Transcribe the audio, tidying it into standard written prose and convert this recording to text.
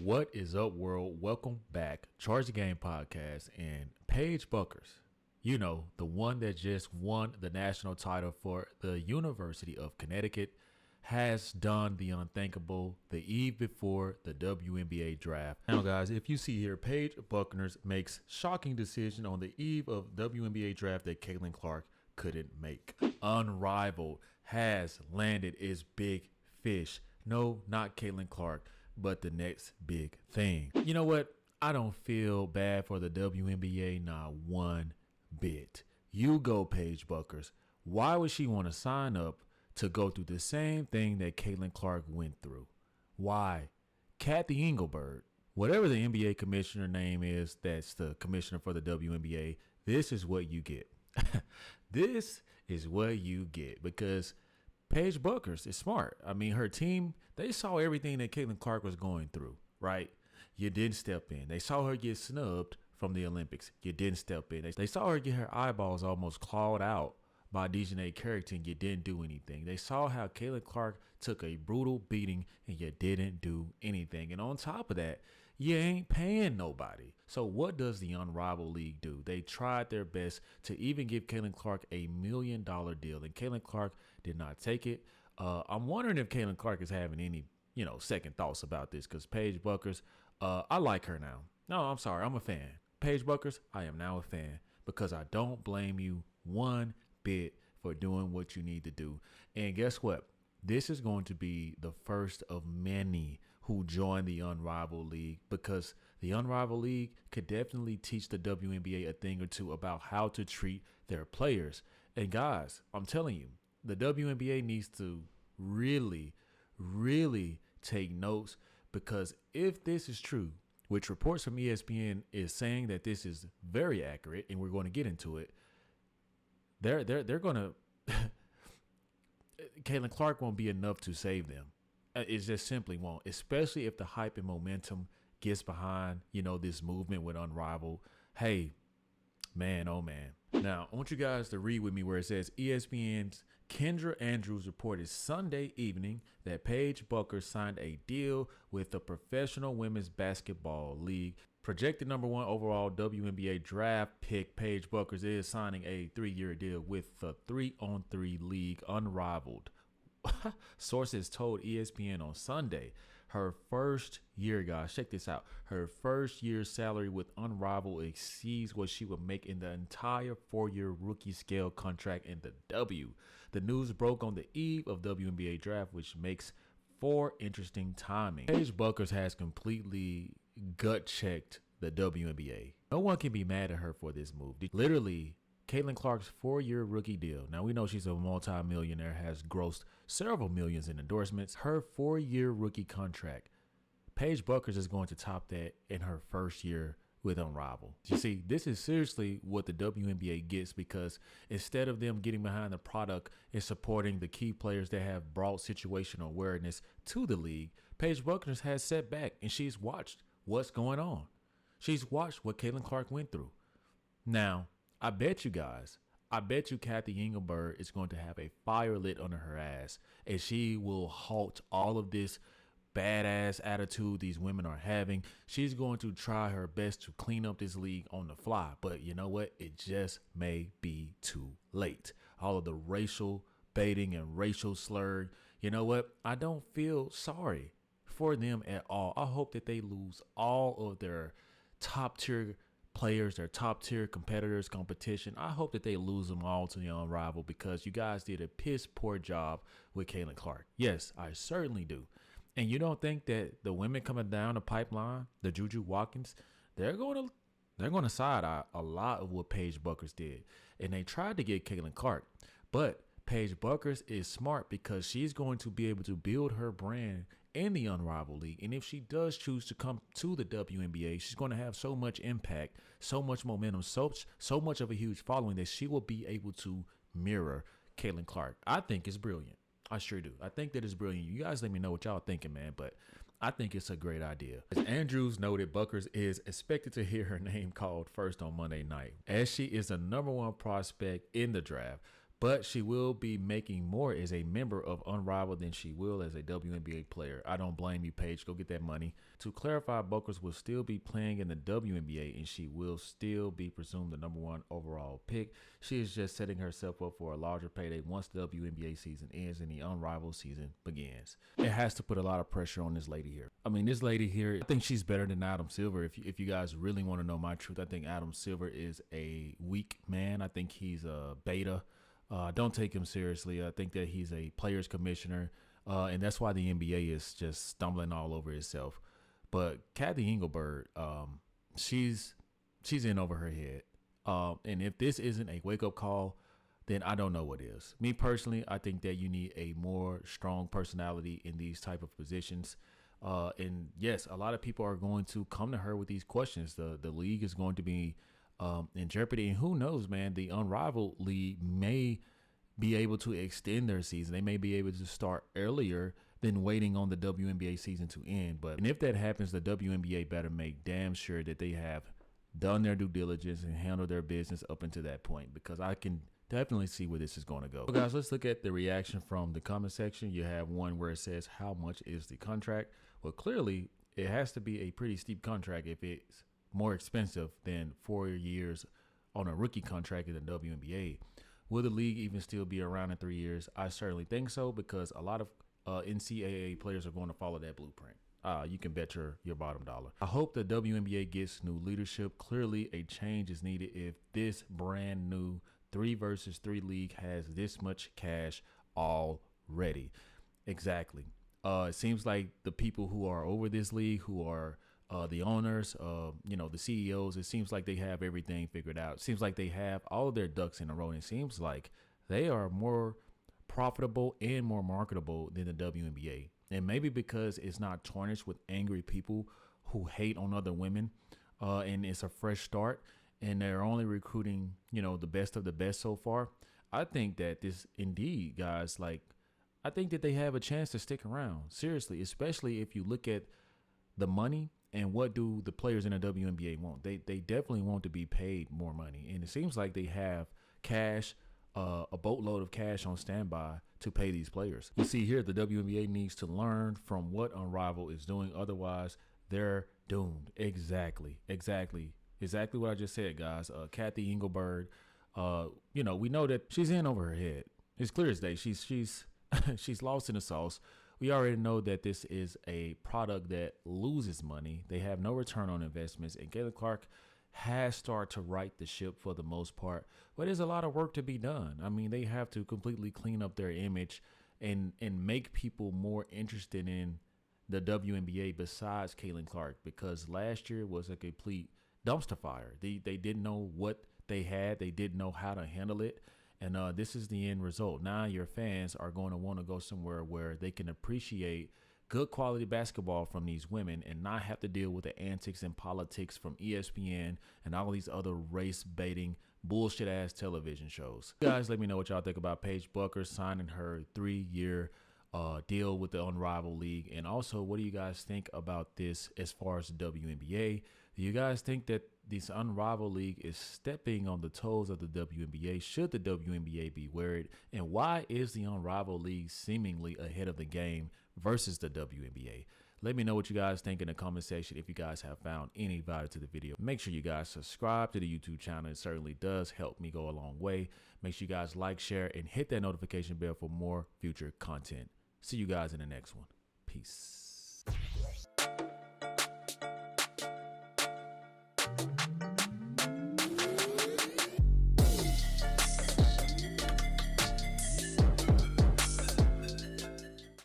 What is up, world? Welcome back. Charge the Game podcast. And Paige Bueckers, you know, the one that just won the national title for the University of Connecticut, has done the unthinkable the eve before the WNBA draft. Now, guys, if you see here, Paige Bueckers makes shocking decision on the eve of WNBA draft that Caitlin Clark couldn't make. Unrivaled has landed its big fish. No, not Caitlin Clark, but the next big thing. You know what? I don't feel bad for the WNBA, not one bit. You go, Paige Bueckers. Why would she want to sign up to go through the same thing that Caitlin Clark went through? Why? Kathy Engelbert, whatever the NBA commissioner name is, that's the commissioner for the WNBA, this is what you get. This is what you get because Paige Bueckers is smart. I mean, her team, they saw everything that Caitlin Clark was going through, right? You didn't step in. They saw her get snubbed from the Olympics. You didn't step in. They saw her get her eyeballs almost clawed out by Dejanay Carrington. You didn't do anything. They saw how Caitlin Clark took a brutal beating and you didn't do anything. And on top of that, you ain't paying nobody. So what does the Unrivaled League do? They tried their best to even give Caitlin Clark $1 million deal, and Caitlin Clark did not take it. I'm wondering if Caitlin Clark is having any, second thoughts about this, because Paige Bueckers, I like her now. No, I'm sorry, I'm a fan. Paige Bueckers, I am now a fan because I don't blame you one bit for doing what you need to do. And guess what? This is going to be the first of many who join the Unrivaled League, because the Unrivaled League could definitely teach the WNBA a thing or two about how to treat their players. And guys, I'm telling you, the WNBA needs to really, really take notes, because if this is true, which reports from ESPN is saying that this is very accurate, and we're going to get into it, they're going to Caitlin Clark won't be enough to save them. It just simply won't, especially if the hype and momentum gets behind, this movement with Unrivaled. Hey, man, oh man. Now, I want you guys to read with me where it says ESPN's Kendra Andrews reported Sunday evening that Paige Bueckers signed a deal with the Professional Women's Basketball League. Projected number 1 overall WNBA draft pick, Paige Bueckers is signing a 3-year deal with the 3-on-3 league Unrivaled. Sources told ESPN on Sunday her first year, guys, check this out. Her first year's salary with Unrivaled exceeds what she would make in the entire 4-year rookie scale contract in the W. The news broke on the eve of WNBA draft, which makes for interesting timing. Paige Bueckers has completely gut checked the WNBA. No one can be mad at her for this move. Literally, Caitlin Clark's 4-year rookie deal. Now, we know she's a multi-millionaire, has grossed several millions in endorsements. Her 4-year rookie contract, Paige Bueckers is going to top that in her first year with Unrivaled. You see, this is seriously what the WNBA gets, because instead of them getting behind the product and supporting the key players that have brought situational awareness to the league, Paige Bueckers has sat back and she's watched what's going on. She's watched what Caitlin Clark went through. Now, I bet you Kathy Engelbert is going to have a fire lit under her ass, and she will halt all of this badass attitude these women are having. She's going to try her best to clean up this league on the fly, but you know what? It just may be too late. All of the racial baiting and racial slurring, you know what? I don't feel sorry for them at all. I hope that they lose all of their top tier players, their top tier competitors, competition. I hope that they lose them all to the Unrivaled, because you guys did a piss poor job with Caitlin Clark. Yes, I certainly do. And you don't think that the women coming down the pipeline, the Juju Watkins, they're going to side eye a lot of what Paige Bueckers did. And they tried to get Caitlin Clark, but Paige Bueckers is smart, because she's going to be able to build her brand in the Unrivaled League. And if she does choose to come to the WNBA, she's going to have so much impact, so much momentum, so much of a huge following that she will be able to mirror Caitlin Clark. I think it's brilliant. I sure do. I think that is brilliant. You guys let me know what y'all thinking, man, but I think it's a great idea. As Andrews noted, Bueckers is expected to hear her name called first on Monday night. As she is the #1 prospect in the draft, but she will be making more as a member of Unrivaled than she will as a WNBA player. I don't blame you, Paige. Go get that money. To clarify, Bueckers will still be playing in the WNBA, and she will still be presumed the #1 overall pick. She is just setting herself up for a larger payday once the WNBA season ends and the Unrivaled season begins. It has to put a lot of pressure on this lady here. I mean, this lady here, I think she's better than Adam Silver. If you guys really want to know my truth, I think Adam Silver is a weak man. I think he's a beta. Don't take him seriously. I think that he's a players commissioner, and that's why the NBA is just stumbling all over itself. But Kathy Engelbert, she's in over her head. And if this isn't a wake-up call, then I don't know what is. Me personally, I think that you need a more strong personality in these type of positions. And yes, a lot of people are going to come to her with these questions. The league is going to be in jeopardy, and who knows, man, the Unrivaled League may be able to extend their season. They may be able to start earlier than waiting on the WNBA season to end. And if that happens, the WNBA better make damn sure that they have done their due diligence and handled their business up until that point, because I can definitely see where this is going to go. So guys, let's look at the reaction from the comment section. You have one where it says, how much is the contract? Well, clearly it has to be a pretty steep contract if it's more expensive than 4 years on a rookie contract in the WNBA. Will the league even still be around in 3 years? I certainly think so, because a lot of NCAA players are going to follow that blueprint. You can bet your bottom dollar. I hope the WNBA gets new leadership. Clearly a change is needed if this brand new 3 versus 3 league has this much cash already. Exactly. It seems like the people who are over this league, who are the owners, the CEOs, it seems like they have everything figured out. It seems like they have all of their ducks in a row. And it seems like they are more profitable and more marketable than the WNBA. And maybe because it's not tarnished with angry people who hate on other women, and it's a fresh start, and they're only recruiting, the best of the best so far. I think that this indeed, guys, I think that they have a chance to stick around. Seriously, especially if you look at the money. And what do the players in the WNBA want? They definitely want to be paid more money. And it seems like they have cash, a boatload of cash on standby to pay these players. You see here, the WNBA needs to learn from what Unrivaled is doing. Otherwise, they're doomed. Exactly what I just said, guys. Kathy Engelbert, we know that she's in over her head. It's clear as day. She's lost in the sauce. We already know that this is a product that loses money. They have no return on investments, and Caitlin Clark has started to right the ship for the most part. But there's a lot of work to be done. I mean, they have to completely clean up their image and make people more interested in the WNBA besides Caitlin Clark, because last year was a complete dumpster fire. They didn't know what they had. They didn't know how to handle it. And this is the end result. Now your fans are going to want to go somewhere where they can appreciate good quality basketball from these women and not have to deal with the antics and politics from ESPN and all these other race baiting bullshit ass television shows. You guys, let me know what y'all think about Paige Bueckers signing her 3-year deal with the Unrivaled League. And also, what do you guys think about this as far as the WNBA? Do you guys think that this Unrivaled League is stepping on the toes of the WNBA? Should the WNBA be worried? And why is the Unrivaled League seemingly ahead of the game versus the WNBA? Let me know what you guys think in the comment section. If you guys have found any value to the video, make sure you guys subscribe to the YouTube channel. It certainly does help me go a long way. Make sure you guys like, share, and hit that notification bell for more future content. See you guys in the next one. Peace.